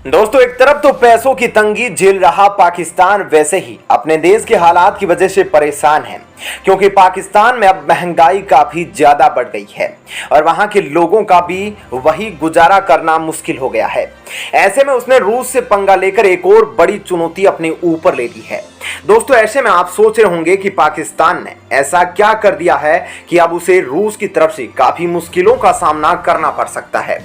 दोस्तों, एक तरफ तो पैसों की तंगी झेल रहा पाकिस्तान, वैसे ही अपने देश के हालात की वजह से परेशान है, क्योंकि पाकिस्तान में अब महंगाई काफी ज्यादा बढ़ गई है और वहां के लोगों का भी वही गुजारा करना मुश्किल हो गया है। ऐसे में उसने रूस से पंगा लेकर एक और बड़ी चुनौती अपने ऊपर ले ली है। दोस्तों, ऐसे में आप सोच रहे होंगे कि पाकिस्तान ने ऐसा क्या कर दिया है कि अब उसे रूस की तरफ से काफी मुश्किलों का सामना करना पड़ सकता है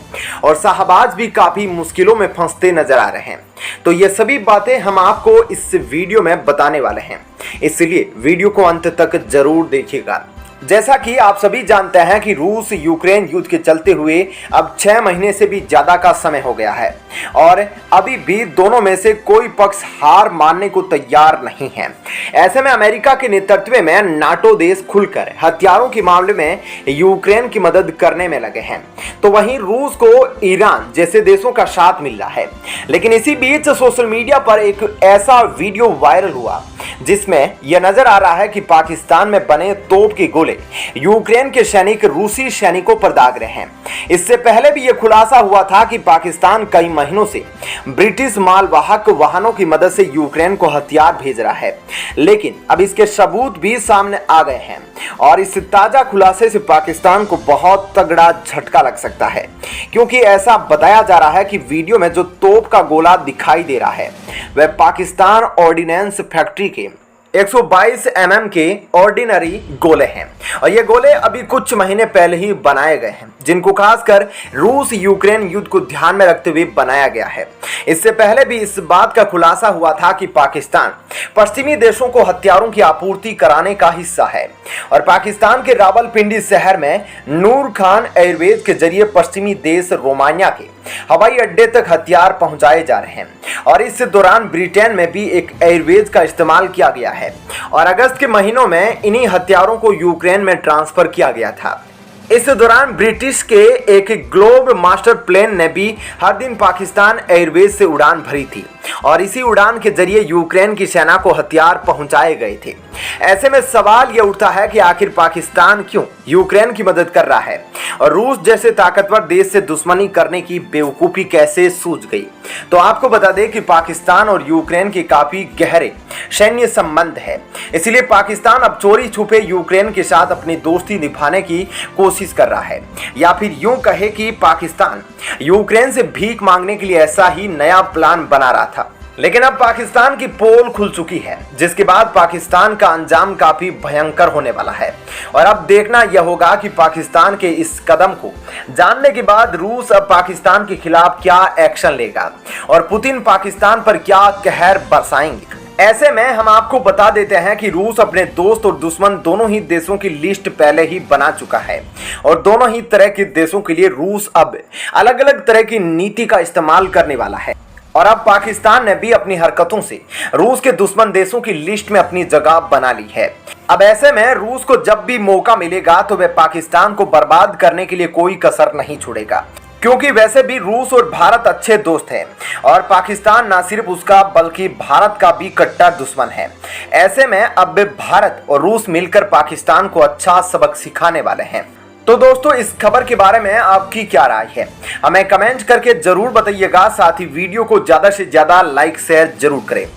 और शाहबाज भी काफी मुश्किलों में फंसते नजर आ रहे हैं। तो ये सभी बातें हम आपको इस वीडियो में बताने वाले हैं, इसलिए वीडियो को अंत तक जरूर देखिएगा। जैसा कि आप सभी जानते हैं कि रूस यूक्रेन युद्ध के चलते हुए अब 6 महीने से भी ज्यादा का समय हो गया है और अभी भी दोनों में से कोई पक्ष हार मानने को तैयार नहीं है। ऐसे में अमेरिका के नेतृत्व में नाटो देश खुलकर हथियारों के मामले में यूक्रेन की मदद करने में लगे हैं, तो वहीं रूस को ईरान जैसे देशों का साथ मिल रहा है। लेकिन इसी बीच सोशल मीडिया पर एक ऐसा वीडियो वायरल हुआ जिसमें यह नजर आ रहा है कि पाकिस्तान में बने तोप के गोले यूक्रेन के सैनिक रूसी सैनिकों पर दाग रहे हैं। इससे पहले भी यह खुलासा हुआ था कि पाकिस्तान कई महीनों से ब्रिटिश मालवाहक वाहनों की मदद से यूक्रेन को हथियार भेज रहा है, लेकिन अब इसके सबूत भी सामने आ गए हैं और इस ताजा खुलासे से पाकिस्तान को बहुत तगड़ा झटका लग सकता है, क्योंकि ऐसा बताया जा रहा है कि वीडियो में जो तोप का गोला दिखाई दे रहा है वह पाकिस्तान ऑर्डिनेंस फैक्ट्री के 122 mm के ऑर्डिनरी गोले हैं और ये गोले अभी कुछ महीने पहले ही बनाए गए हैं, जिनको खासकर रूस यूक्रेन युद्ध को ध्यान में रखते हुए बनाया गया है। इससे पहले भी इस बात का खुलासा हुआ था कि पाकिस्तान पश्चिमी देशों को हथियारों की आपूर्ति कराने का हिस्सा है और पाकिस्तान के रावलपिंडी शहर में नूर खान एयरवेज के जरिए पश्चिमी देश रोमानिया के हवाई अड्डे तक हथियार पहुंचाए जा रहे हैं और इस दौरान ब्रिटेन में भी एक एयरवेज का इस्तेमाल किया गया है और अगस्त के महीनों में इन्हीं हथियारों को यूक्रेन में ट्रांसफर किया गया था। इस दौरान ब्रिटिश के एक ग्लोब मास्टर प्लेन ने भी हर दिन पाकिस्तान एयरवेज से उड़ान भरी थी और इसी उड़ान के जरिए यूक्रेन की सेना को हथियार पहुंचाए गए थे। ऐसे में सवाल यह उठता है कि आखिर पाकिस्तान क्यों यूक्रेन की मदद कर रहा है और रूस जैसे ताकतवर देश से दुश्मनी करने की बेवकूफी कैसे सूझ गई। तो आपको बता दें कि पाकिस्तान और यूक्रेन के काफी गहरे सैन्य संबंध है, इसलिए पाकिस्तान अब चोरी छुपे यूक्रेन के साथ अपनी दोस्ती निभाने की कोशिश कर रहा है, या फिर यूं कहे कि पाकिस्तान यूक्रेन से भीख मांगने के लिए ऐसा ही नया प्लान बना रहा था। लेकिन अब पाकिस्तान की पोल खुल चुकी है, जिसके बाद पाकिस्तान का अंजाम काफी भयंकर होने वाला है और अब देखना यह होगा कि पाकिस्तान के इस कदम को जानने के बाद रूस अब पाकिस्तान के खिलाफ क्या एक्शन लेगा और पुतिन पाकिस्तान पर क्या कहर बरसाएंगे। ऐसे में हम आपको बता देते हैं कि रूस अपने दोस्त और दुश्मन दोनों ही देशों की लिस्ट पहले ही बना चुका है और दोनों ही तरह के देशों के लिए रूस अब अलग अलग तरह की नीति का इस्तेमाल करने वाला है और अब पाकिस्तान ने भी अपनी हरकतों से रूस के दुश्मन देशों की लिस्ट में अपनी जगह बना ली है। अब ऐसे में रूस को जब भी मौका मिलेगा तो वह पाकिस्तान को बर्बाद करने के लिए कोई कसर नहीं छोड़ेगा, क्योंकि वैसे भी रूस और भारत अच्छे दोस्त हैं और पाकिस्तान न सिर्फ उसका बल्कि भारत का भी कट्टर दुश्मन है। ऐसे में अब भारत और रूस मिलकर पाकिस्तान को अच्छा सबक सिखाने वाले हैं। तो दोस्तों, इस खबर के बारे में आपकी क्या राय है, हमें कमेंट करके जरूर बताइएगा। साथ ही वीडियो को ज्यादा से ज्यादा लाइक शेयर जरूर करें।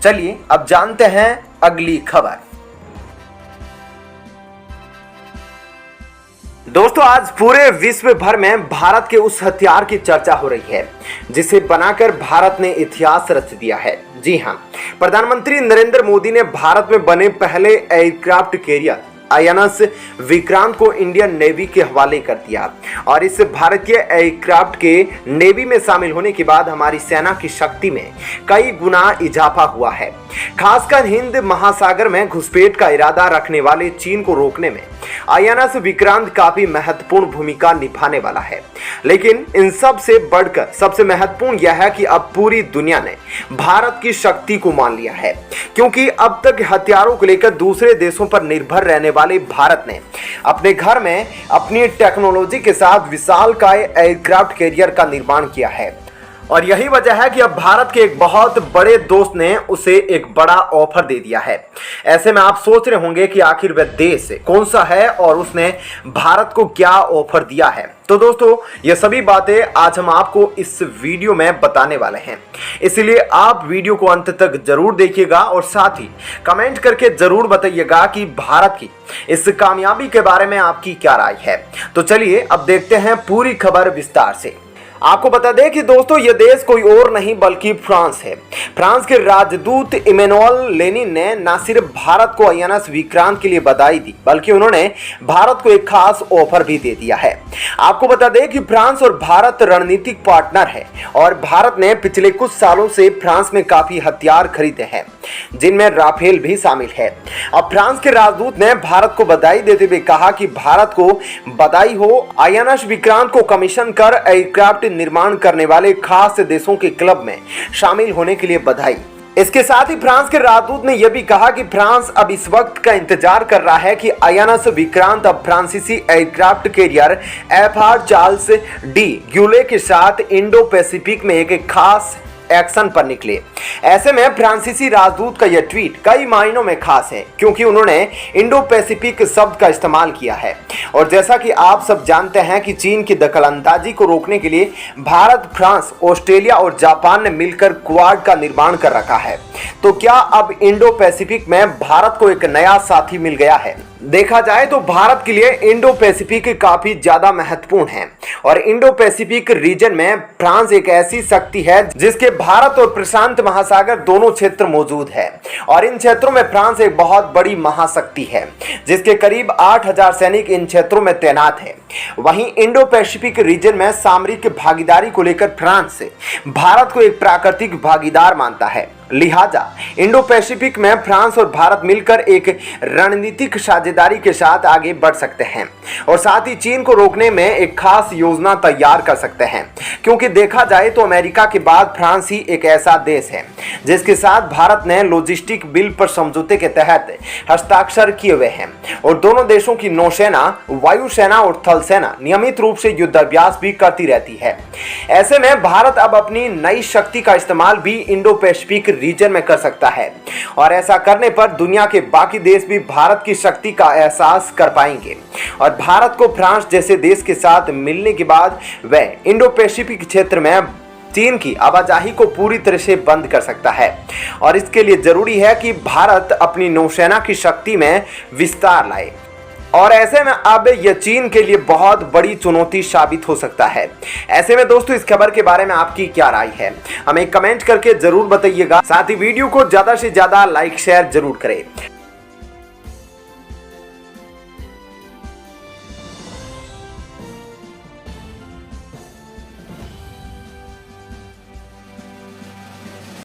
चलिए अब जानते हैं अगली खबर। दोस्तों, आज पूरे विश्व भर में भारत के उस हथियार की चर्चा हो रही है जिसे बनाकर भारत ने इतिहास रच दिया है। जी हां, प्रधानमंत्री नरेंद्र मोदी ने भारत में बने पहले एयरक्राफ्ट कैरियर आईएनएस विक्रांत को इंडियन नेवी के हवाले कर दिया और इस भारतीय एयरक्राफ्ट के नेवी में शामिल होने के बाद हमारी सेना की शक्ति में कई गुना इजाफा हुआ है। खासकर हिंद महासागर में घुसपैठ का इरादा रखने वाले चीन को रोकने में आईएनएस विक्रांत काफी महत्वपूर्ण भूमिका निभाने वाला है। लेकिन इन सब से बढ़कर सबसे महत्वपूर्ण यह है कि अब पूरी दुनिया ने भारत की शक्ति को मान लिया है, क्योंकि अब तक हथियारों को लेकर दूसरे देशों पर निर्भर रहने वाले भारत ने अपने घर में अपनी टेक्नोलॉजी के साथ विशालकाय एयरक्राफ्ट कैरियर का निर्माण किया है और यही वजह है कि अब भारत के एक बहुत बड़े दोस्त ने उसे एक बड़ा ऑफर दे दिया है। ऐसे में आप सोच रहे होंगे कि आखिर वह देश कौन सा है और उसने भारत को क्या ऑफर दिया है। तो दोस्तों, ये सभी बातें आज हम आपको इस वीडियो में बताने वाले हैं, इसलिए आप वीडियो को अंत तक जरूर देखिएगा और साथ ही कमेंट करके जरूर बताइएगा कि भारत की इस कामयाबी के बारे में आपकी क्या राय है। तो चलिए अब देखते हैं पूरी खबर विस्तार से। आपको बता दें कि दोस्तों, यह देश कोई और नहीं बल्कि फ्रांस है। फ्रांस के राजदूत इमैनुअल लेनिन ने न सिर्फ भारत को आईएनएस विक्रांत के लिए बधाई दी, बल्कि उन्होंने भारत को एक खास ऑफर भी दे दिया है। आपको बता दें कि फ्रांस और भारत रणनीतिक पार्टनर है और भारत ने पिछले कुछ सालों से फ्रांस में काफी हथियार खरीदे हैं, जिनमें राफेल भी शामिल है। अब फ्रांस के राजदूत ने भारत को बधाई देते हुए कहा कि भारत को बधाई हो, आईएनएस विक्रांत को कमीशन कर एयरक्राफ्ट निर्माण करने वाले खास देशों के क्लब में शामिल होने के लिए बधाई। इसके साथ ही फ्रांस के राजदूत ने यह भी कहा कि फ्रांस अब इस वक्त का इंतजार कर रहा है कि आईएनएस विक्रांत अब फ्रांसीसी aircraft carrier FR Charles de Gaulle के साथ इंडो पैसिफिक में एक खास एक्शन पर निकले। ऐसे में फ्रांसीसी राजदूत का यह ट्वीट कई मायनों में खास है, क्योंकि उन्होंने इंडो पैसिफिक शब्द का इस्तेमाल किया है। और जैसा कि आप सब जानते हैं कि चीन की दखलंदाजी को रोकने के लिए भारत, फ्रांस, ऑस्ट्रेलिया और जापान ने मिलकर क्वाड का निर्माण कर रखा है। तो क्या अब इंडो पैसिफिक में भारत को एक नया साथी मिल गया है? देखा जाए तो भारत के लिए इंडो पैसिफिक काफी ज्यादा महत्वपूर्ण है और इंडो पैसिफिक रीजन में फ्रांस एक ऐसी शक्ति है जिसके भारत और प्रशांत महासागर दोनों क्षेत्र मौजूद है। और इन क्षेत्रों में फ्रांस एक बहुत बड़ी महाशक्ति है जिसके करीब 8000 सैनिक इन क्षेत्रों में तैनात है। वहीं इंडो पैसिफिक रीजन में सामरिक भागीदारी को लेकर फ्रांस भारत को एक प्राकृतिक भागीदार मानता है। लिहाजा इंडो पैसिफिक में फ्रांस और भारत मिलकर एक रणनीतिक साझेदारी के साथ आगे बढ़ सकते हैं और साथ ही चीन को रोकने में एक खास योजना तैयार कर सकते हैं, क्योंकि देखा जाए तो अमेरिका के बाद फ्रांस ही एक ऐसा देश है जिसके साथ भारत ने लॉजिस्टिक बिल पर समझौते के तहत हस्ताक्षर किए हुए हैं और दोनों देशों की नौसेना, वायुसेना और थल सेना नियमित रूप से युद्धाभ्यास भी करती रहती है। ऐसे में भारत अब अपनी नई शक्ति का इस्तेमाल भी इंडो पैसिफिक रीजन में कर सकता है और ऐसा करने पर दुनिया के बाकी देश भी भारत की शक्ति का एहसास कर पाएंगे और भारत को फ्रांस जैसे देश के साथ मिलने के बाद वह इंडो पैसिफिक क्षेत्र में चीन की आवाजाही को पूरी तरह से बंद कर सकता है। और इसके लिए जरूरी है कि भारत अपनी नौसेना की शक्ति में विस्तार लाए और ऐसे में अब यह चीन के लिए बहुत बड़ी चुनौती साबित हो सकता है। ऐसे में दोस्तों, इस खबर के बारे में आपकी क्या राय है, हमें कमेंट करके जरूर बताइएगा। साथ ही वीडियो को ज्यादा से ज्यादा लाइक शेयर जरूर करें।